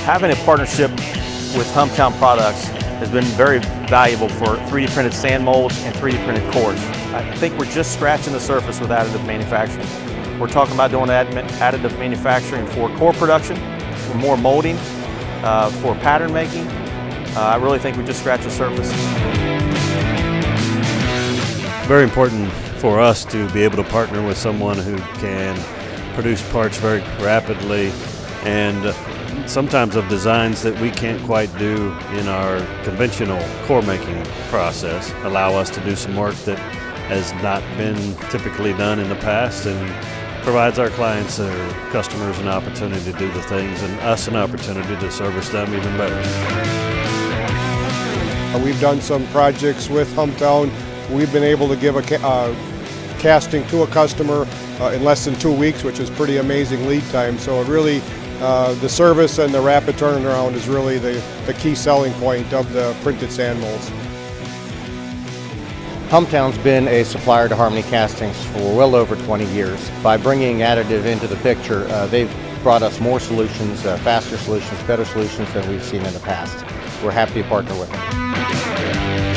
Having a partnership with Hometown Products has been very valuable for 3D printed sand molds and 3D printed cores. I think we're just scratching the surface with additive manufacturing. We're talking about doing additive manufacturing for core production, for more molding, for pattern making. I really think we just scratched the surface. Very important for us to be able to partner with someone who can produce parts very rapidly and sometimes of designs that we can't quite do in our conventional core making process. Allow us to do some work that has not been typically done in the past and provides our clients or customers an opportunity to do the things and us an opportunity to service them even better. We've done some projects with Hometown. We've been able to give a casting to a customer in less than 2 weeks, which is pretty amazing lead time. So it really, the service and the rapid turnaround is really the key selling point of the printed sand molds. Hometown's been a supplier to Harmony Castings for well over 20 years. By bringing additive into the picture, they've brought us more solutions, faster solutions, better solutions than we've seen in the past. We're happy to partner with them.